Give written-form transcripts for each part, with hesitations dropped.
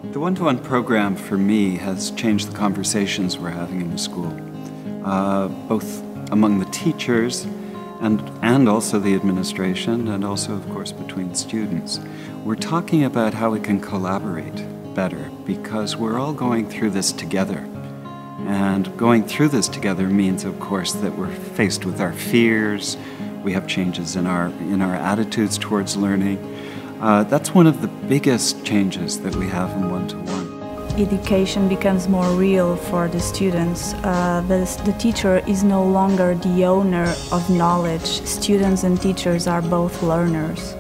The one-to-one program for me has changed the conversations we're having in the school, both among the teachers and also the administration, and also, of course, between students. We're talking about how we can collaborate better because we're all going through this together. And going through this together means, of course, that we're faced with our fears, we have changes in our attitudes towards learning. That's one of the biggest changes that we have in one-to-one. Education becomes more real for the students. The teacher is no longer the owner of knowledge. Students and teachers are both learners.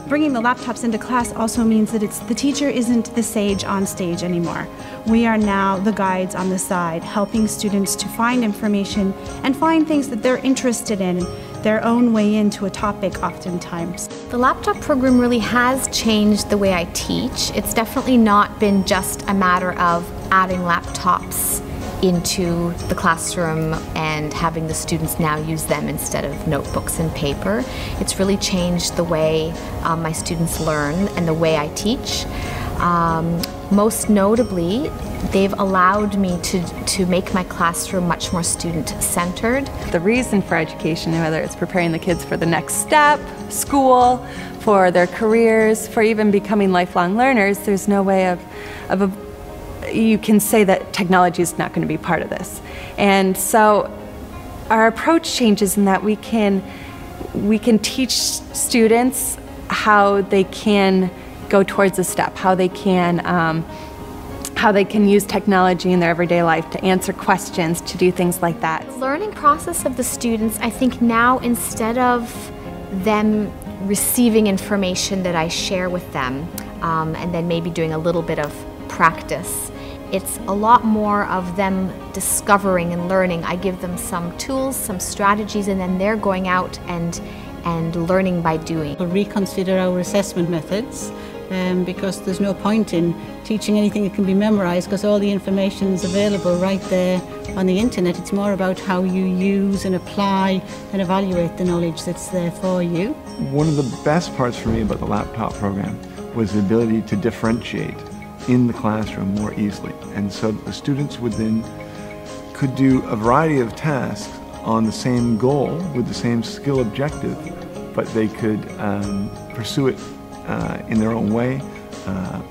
Bringing the laptops into class also means that the teacher isn't the sage on stage anymore. We are now the guides on the side, helping students to find information and find things that they're interested in, their own way into a topic oftentimes. The laptop program really has changed the way I teach. It's definitely not been just a matter of adding laptops into the classroom and having the students now use them instead of notebooks and paper. It's really changed the way my students learn and the way I teach. Most notably, they've allowed me to make my classroom much more student-centered. The reason for education, whether it's preparing the kids for the next step, school, for their careers, for even becoming lifelong learners, there's no way you can say that technology is not going to be part of this. And so our approach changes in that we can teach students how they can go towards a step, how they can use technology in their everyday life to answer questions, to do things like that. The learning process of the students, I think now, instead of them receiving information that I share with them and then maybe doing a little bit of practice, it's a lot more of them discovering and learning. I give them some tools, some strategies, and then they're going out and learning by doing. We'll reconsider our assessment methods because there's no point in teaching anything that can be memorized because all the information is available right there on the internet. It's more about how you use and apply and evaluate the knowledge that's there for you. One of the best parts for me about the laptop program was the ability to differentiate in the classroom more easily, and so the students could do a variety of tasks on the same goal with the same skill objective, but they could pursue it in their own way,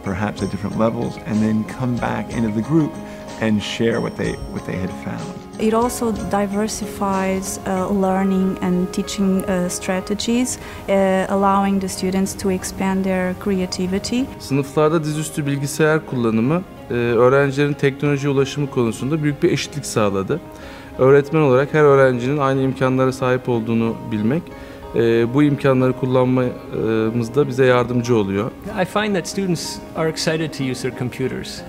perhaps at different levels, and then come back into the group and share what they had found. It also diversifies learning and teaching strategies, allowing the students to expand their creativity. Sınıflarda dizüstü bilgisayar kullanımı öğrencilerin teknolojiye ulaşımı konusunda büyük bir eşitlik sağladı. Öğretmen olarak her öğrencinin aynı imkanlara sahip olduğunu bilmek, bu imkanları kullanmamızda bize yardımcı oluyor. I find that students are excited to use their computers.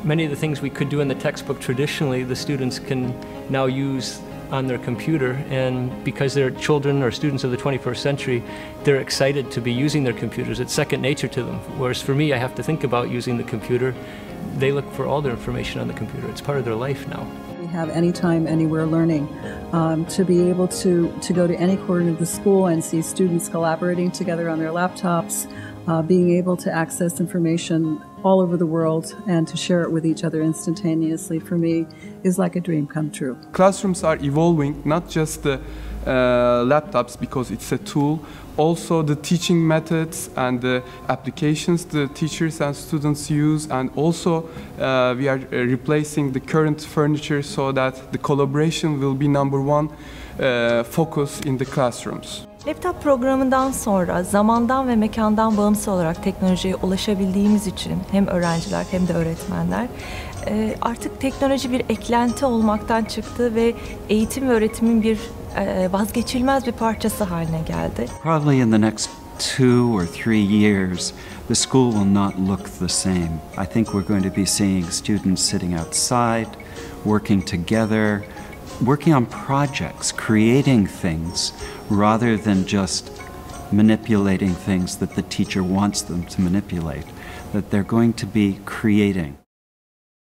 Many of the things we could do in the textbook traditionally, the students can now use on their computer, and because they're children or students of the 21st century, they're excited to be using their computers. It's second nature to them, whereas for me, I have to think about using the computer. They look for all their information on the computer. It's part of their life now. We have anytime, anywhere learning. To be able to go to any corner of the school and see students collaborating together on their laptops, being able to access information all over the world and to share it with each other instantaneously, for me, is like a dream come true. Classrooms are evolving, not just the laptops because it's a tool, also the teaching methods and the applications the teachers and students use, and also we are replacing the current furniture so that the collaboration will be number one focus in the classrooms. Laptop programından sonra zamandan ve mekandan bağımsız olarak teknolojiye ulaşabildiğimiz için hem öğrenciler hem de öğretmenler artık teknoloji bir eklenti olmaktan çıktı ve eğitim ve öğretimin bir vazgeçilmez bir parçası haline geldi. Probably in the next 2 or 3 years, the school will not look the same. I think we're going to be seeing students sitting outside, working together, working on projects, creating things, rather than just manipulating things that the teacher wants them to manipulate, that they're going to be creating.